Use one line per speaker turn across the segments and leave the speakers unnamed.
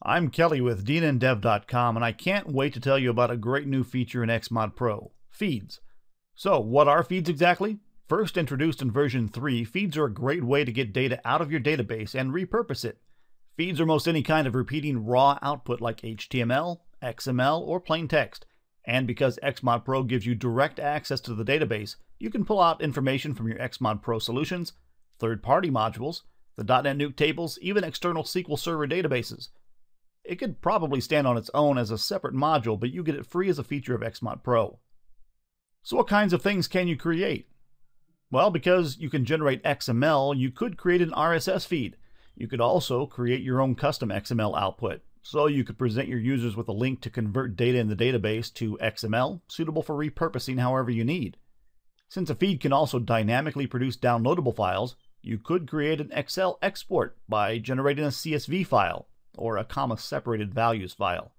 I'm Kelly with DNNDev.com, and I can't wait to tell you about a great new feature in XMod Pro, feeds. So, what are feeds exactly? First introduced in version 3, feeds are a great way to get data out of your database and repurpose it. Feeds are most any kind of repeating raw output like HTML, XML, or plain text. And because XMod Pro gives you direct access to the database, you can pull out information from your XMod Pro solutions, third-party modules, the .NET Nuke tables, even external SQL Server databases. It could probably stand on its own as a separate module, but you get it free as a feature of XMod Pro. So what kinds of things can you create? Well, because you can generate XML, you could create an RSS feed. You could also create your own custom XML output. So you could present your users with a link to convert data in the database to XML, suitable for repurposing however you need. Since a feed can also dynamically produce downloadable files, you could create an Excel export by generating a CSV file, or a comma-separated values file.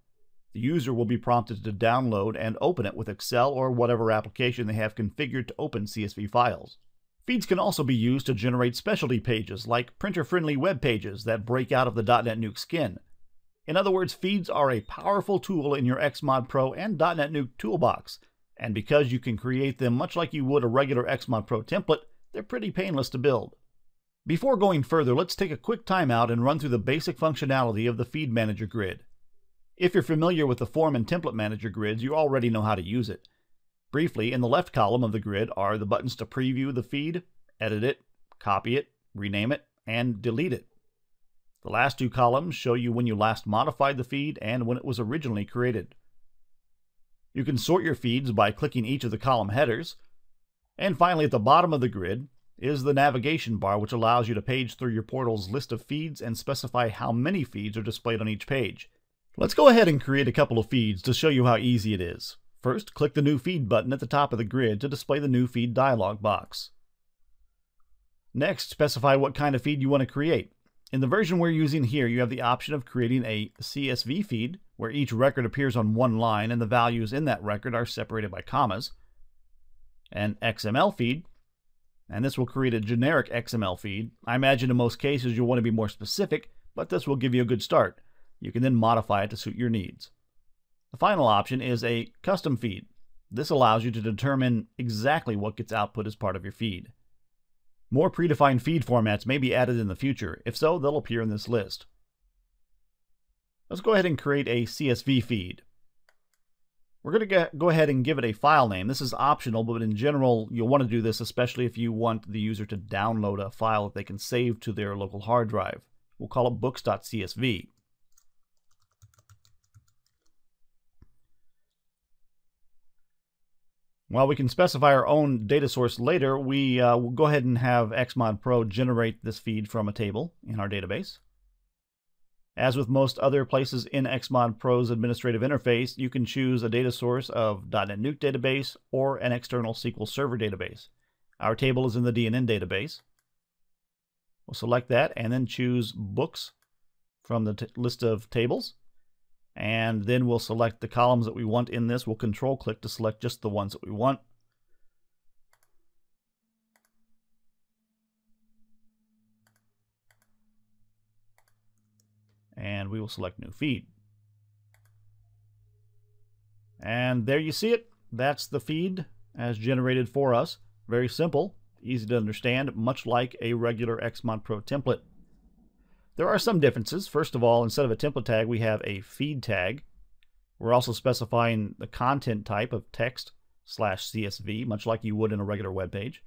The user will be prompted to download and open it with Excel or whatever application they have configured to open CSV files. Feeds can also be used to generate specialty pages like printer-friendly web pages that break out of the .NET Nuke skin. In other words, feeds are a powerful tool in your XMod Pro and .NET Nuke toolbox, and because you can create them much like you would a regular XMod Pro template, they're pretty painless to build. Before going further, let's take a quick timeout and run through the basic functionality of the Feed Manager grid. If you're familiar with the Form and Template Manager grids, you already know how to use it. Briefly, in the left column of the grid are the buttons to preview the feed, edit it, copy it, rename it, and delete it. The last two columns show you when you last modified the feed and when it was originally created. You can sort your feeds by clicking each of the column headers. And finally, at the bottom of the grid is the navigation bar, which allows you to page through your portal's list of feeds and specify how many feeds are displayed on each page. Let's go ahead and create a couple of feeds to show you how easy it is. First, click the New Feed button at the top of the grid to display the New Feed dialog box. Next, specify what kind of feed you want to create. In the version we're using here, you have the option of creating a CSV feed, where each record appears on one line and the values in that record are separated by commas. An XML feed, and this will create a generic XML feed. I imagine in most cases you'll want to be more specific, but this will give you a good start. You can then modify it to suit your needs. The final option is a custom feed. This allows you to determine exactly what gets output as part of your feed. More predefined feed formats may be added in the future. If so, they'll appear in this list. Let's go ahead and create a CSV feed. We're going to go ahead and give it a file name. This is optional, but in general, you'll want to do this especially if you want the user to download a file that they can save to their local hard drive. We'll call it books.csv. While we can specify our own data source later, will go ahead and have XMod Pro generate this feed from a table in our database. As with most other places in XMod Pro's administrative interface, you can choose a data source of .NET Nuke database or an external SQL Server database. Our table is in the DNN database. We'll select that and then choose Books from the list of tables. And then we'll select the columns that we want in this. We'll control-click to select just the ones that we want. And we will select New Feed. And there you see it. That's the feed as generated for us. Very simple, easy to understand, much like a regular XMod Pro template. There are some differences. First of all, instead of a template tag, we have a feed tag. We're also specifying the content type of text/CSV, much like you would in a regular web page.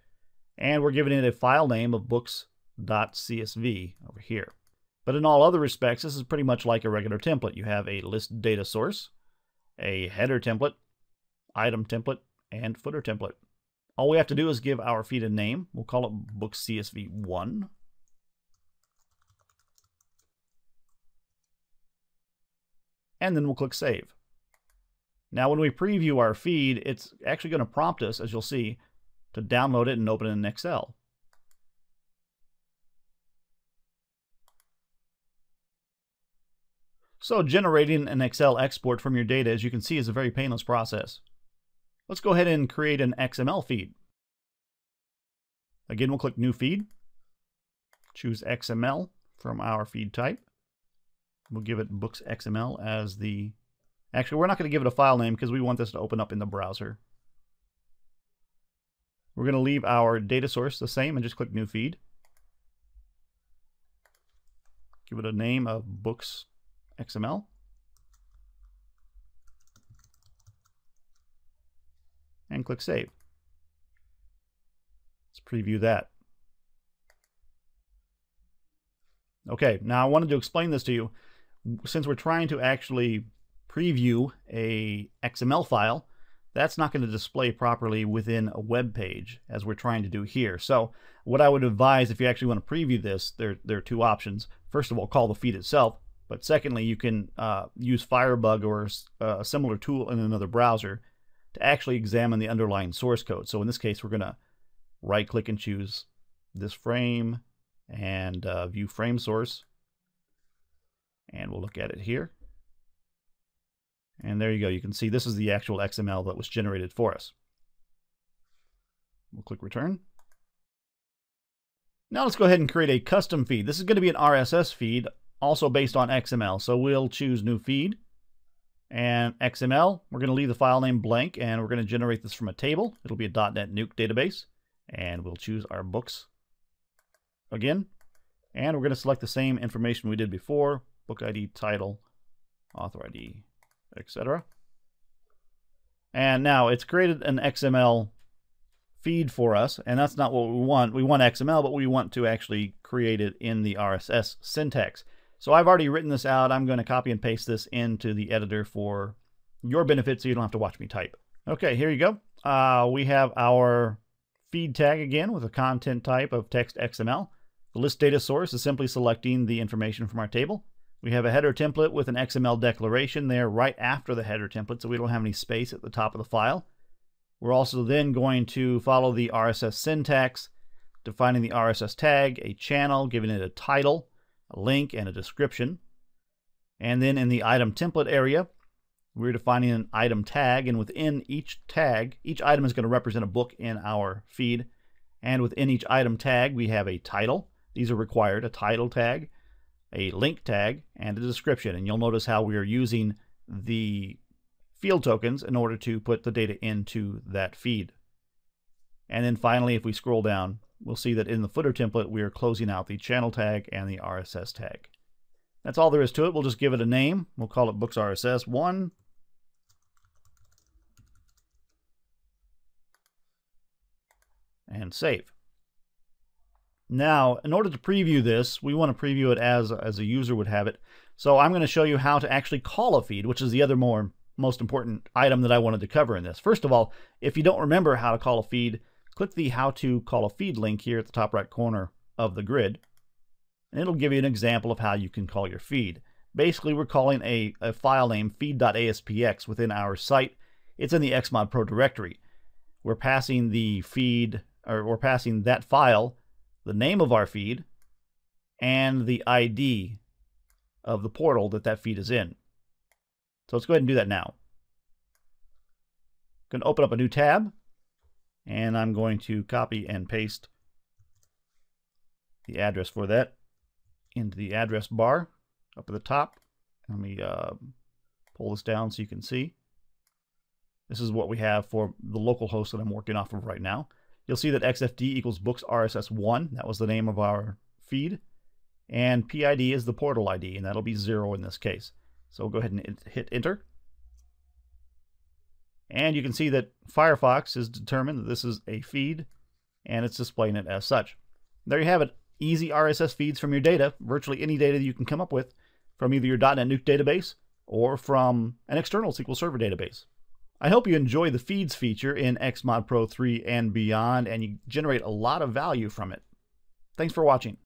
And we're giving it a file name of books.csv over here. But in all other respects, this is pretty much like a regular template. You have a list data source, a header template, item template, and footer template. All we have to do is give our feed a name. We'll call it bookscsv1. And then we'll click Save. Now when we preview our feed, it's actually going to prompt us, as you'll see, to download it and open it in Excel. So generating an Excel export from your data, as you can see, is a very painless process. Let's go ahead and create an XML feed. Again, we'll click New Feed, choose XML from our feed type, We'll give it books XML as the... Actually, we're not going to give it a file name because we want this to open up in the browser. We're going to leave our data source the same and just click New Feed. Give it a name of books XML. And click Save. Let's preview that. Okay, now I wanted to explain this to you. Since we're trying to actually preview a XML file, that's not going to display properly within a web page as we're trying to do here. So what I would advise, if you actually want to preview this, there are two options. First of all, call the feed itself, but secondly, you can use Firebug or a similar tool in another browser to actually examine the underlying source code. So in this case, we're going to right click and choose this frame and view frame source, and we'll look at it here. And there you go. You can see this is the actual XML that was generated for us. We'll click Return. Now let's go ahead and create a custom feed. This is going to be an RSS feed, also based on XML. So we'll choose New Feed and XML. We're going to leave the file name blank, and we're going to generate this from a table. It'll be a .NET Nuke database, and we'll choose our books again. And we're going to select the same information we did before: book ID, title, author ID, etc. And now it's created an XML feed for us, and that's not what we want. We want XML, but we want to actually create it in the RSS syntax. So I've already written this out. I'm going to copy and paste this into the editor for your benefit so you don't have to watch me type. Okay, here you go. We have our feed tag again with a content type of text XML. The list data source is simply selecting the information from our table. We have a header template with an XML declaration there right after the header template, so we don't have any space at the top of the file. We're also then going to follow the RSS syntax, defining the RSS tag, a channel, giving it a title, a link, and a description. And then in the item template area, we're defining an item tag, and within each tag, each item is going to represent a book in our feed. And within each item tag, we have a title. These are required: a title tag, a link tag, and a description. And you'll notice how we are using the field tokens in order to put the data into that feed. And then finally, if we scroll down, we'll see that in the footer template, we are closing out the channel tag and the RSS tag. That's all there is to it. We'll just give it a name. We'll call it Books RSS 1. And save. Now, in order to preview this, we want to preview it as a user would have it. So I'm going to show you how to actually call a feed, which is the other most important item that I wanted to cover in this. First of all, if you don't remember how to call a feed, click the How to Call a Feed link here at the top right corner of the grid, and it'll give you an example of how you can call your feed. Basically, we're calling a file name feed.aspx within our site. It's in the XMod Pro directory. We're passing the feed, or we're passing that file, the name of our feed, and the ID of the portal that feed is in. So let's go ahead and do that now. I'm going to open up a new tab, and I'm going to copy and paste the address for that into the address bar up at the top. Let me pull this down so you can see. This is what we have for the local host that I'm working off of right now. You'll see that XFD equals books RSS 1. That was the name of our feed. And PID is the portal ID, and that'll be 0 in this case. So we'll go ahead and hit enter. And you can see that Firefox has determined that this is a feed, and it's displaying it as such. There you have it. Easy RSS feeds from your data, virtually any data that you can come up with from either your .NET Nuke database or from an external SQL Server database. I hope you enjoy the feeds feature in XMod Pro 3 and beyond, and you generate a lot of value from it. Thanks for watching.